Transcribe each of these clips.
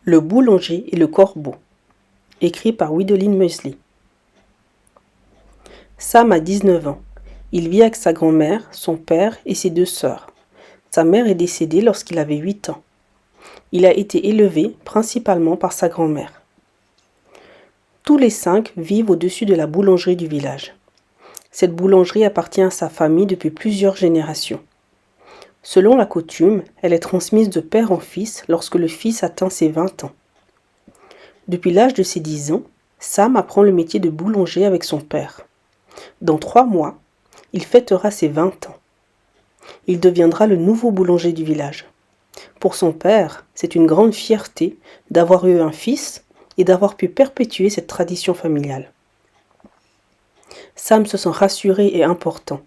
Le boulanger et le corbeau, écrit par Gwendoline Muesli. Sam a 19 ans. Il vit avec sa grand-mère, son père et ses 2 sœurs. Sa mère est décédée lorsqu'il avait 8 ans. Il a été élevé principalement par sa grand-mère. Tous les 5 vivent au-dessus de la boulangerie du village. Cette boulangerie appartient à sa famille depuis plusieurs générations. Selon la coutume, elle est transmise de père en fils lorsque le fils atteint ses 20 ans. Depuis l'âge de ses 10 ans, Sam apprend le métier de boulanger avec son père. Dans 3 mois, il fêtera ses 20 ans. Il deviendra le nouveau boulanger du village. Pour son père, c'est une grande fierté d'avoir eu un fils et d'avoir pu perpétuer cette tradition familiale. Sam se sent rassuré et important.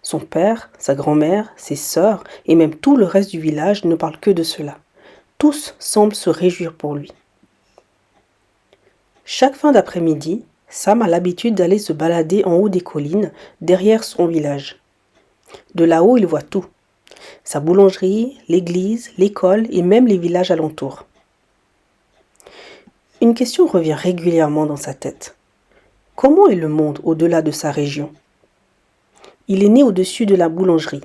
Son père, sa grand-mère, ses sœurs et même tout le reste du village ne parlent que de cela. Tous semblent se réjouir pour lui. Chaque fin d'après-midi, Sam a l'habitude d'aller se balader en haut des collines, derrière son village. De là-haut, il voit tout. Sa boulangerie, l'église, l'école et même les villages alentours. Une question revient régulièrement dans sa tête. Comment est le monde au-delà de sa région ? Il est né au-dessus de la boulangerie.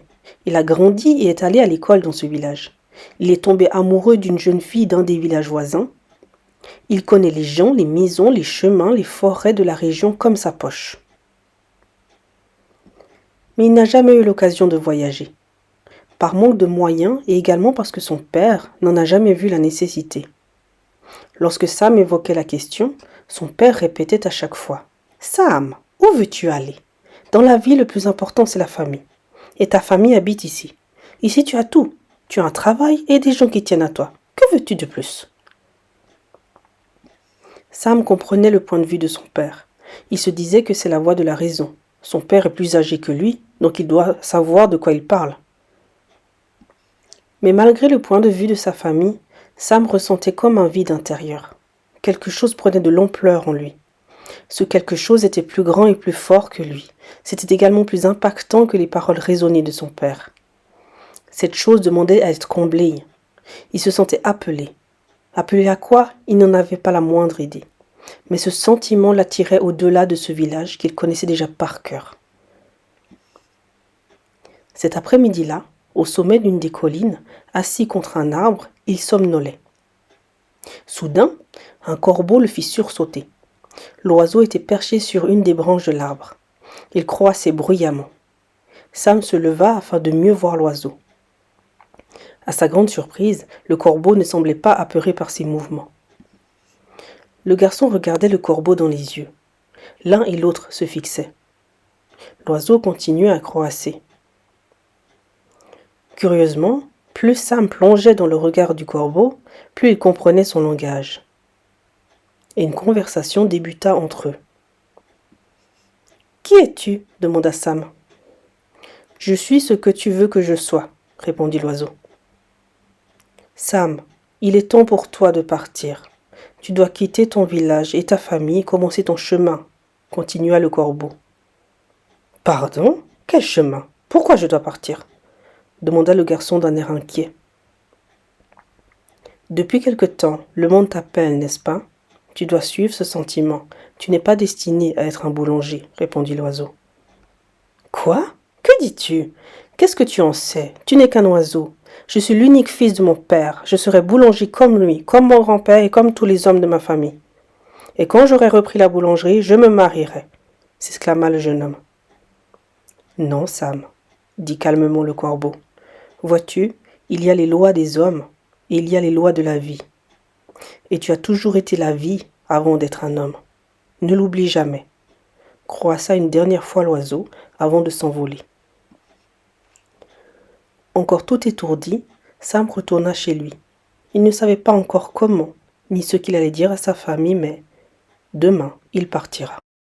Il a grandi et est allé à l'école dans ce village. Il est tombé amoureux d'une jeune fille d'un des villages voisins. Il connaît les gens, les maisons, les chemins, les forêts de la région comme sa poche. Mais il n'a jamais eu l'occasion de voyager. Par manque de moyens et également parce que son père n'en a jamais vu la nécessité. Lorsque Sam évoquait la question, son père répétait à chaque fois « Sam, où veux-tu aller ? Dans la vie, le plus important, c'est la famille. Et ta famille habite ici. Ici, tu as tout. Tu as un travail et des gens qui tiennent à toi. Que veux-tu de plus ?» Sam comprenait le point de vue de son père. Il se disait que c'est la voix de la raison. Son père est plus âgé que lui, donc il doit savoir de quoi il parle. Mais malgré le point de vue de sa famille, Sam ressentait comme un vide intérieur. Quelque chose prenait de l'ampleur en lui. Ce quelque chose était plus grand et plus fort que lui. C'était également plus impactant que les paroles raisonnées de son père. Cette chose demandait à être comblée. Il se sentait appelé. Appelé à quoi ? Il n'en avait pas la moindre idée. Mais ce sentiment l'attirait au-delà de ce village qu'il connaissait déjà par cœur. Cet après-midi-là, au sommet d'une des collines, assis contre un arbre, il somnolait. Soudain, un corbeau le fit sursauter. L'oiseau était perché sur une des branches de l'arbre. Il croassait bruyamment. Sam se leva afin de mieux voir l'oiseau. À sa grande surprise, le corbeau ne semblait pas apeuré par ses mouvements. Le garçon regardait le corbeau dans les yeux. L'un et l'autre se fixaient. L'oiseau continuait à croasser. Curieusement, plus Sam plongeait dans le regard du corbeau, plus il comprenait son langage. Et une conversation débuta entre eux. « Qui es-tu ? » demanda Sam. « Je suis ce que tu veux que je sois, » répondit l'oiseau. « Sam, il est temps pour toi de partir. Tu dois quitter ton village et ta famille et commencer ton chemin, » continua le corbeau. « Pardon ? Quel chemin ? Pourquoi je dois partir ? » demanda le garçon d'un air inquiet. « Depuis quelque temps, le monde t'appelle, n'est-ce pas ? Tu dois suivre ce sentiment. Tu n'es pas destiné à être un boulanger, » répondit l'oiseau. « Quoi ? Que dis-tu ? Qu'est-ce que tu en sais ? Tu n'es qu'un oiseau. Je suis l'unique fils de mon père. Je serai boulanger comme lui, comme mon grand-père et comme tous les hommes de ma famille. Et quand j'aurai repris la boulangerie, je me marierai, » s'exclama le jeune homme. « Non, Sam, » dit calmement le corbeau. « Vois-tu, il y a les lois des hommes et il y a les lois de la vie. Et tu as toujours été la vie avant d'être un homme. Ne l'oublie jamais. » Croissa une dernière fois l'oiseau avant de s'envoler. Encore tout étourdi, Sam retourna chez lui. Il ne savait pas encore comment, ni ce qu'il allait dire à sa famille, mais demain, il partira.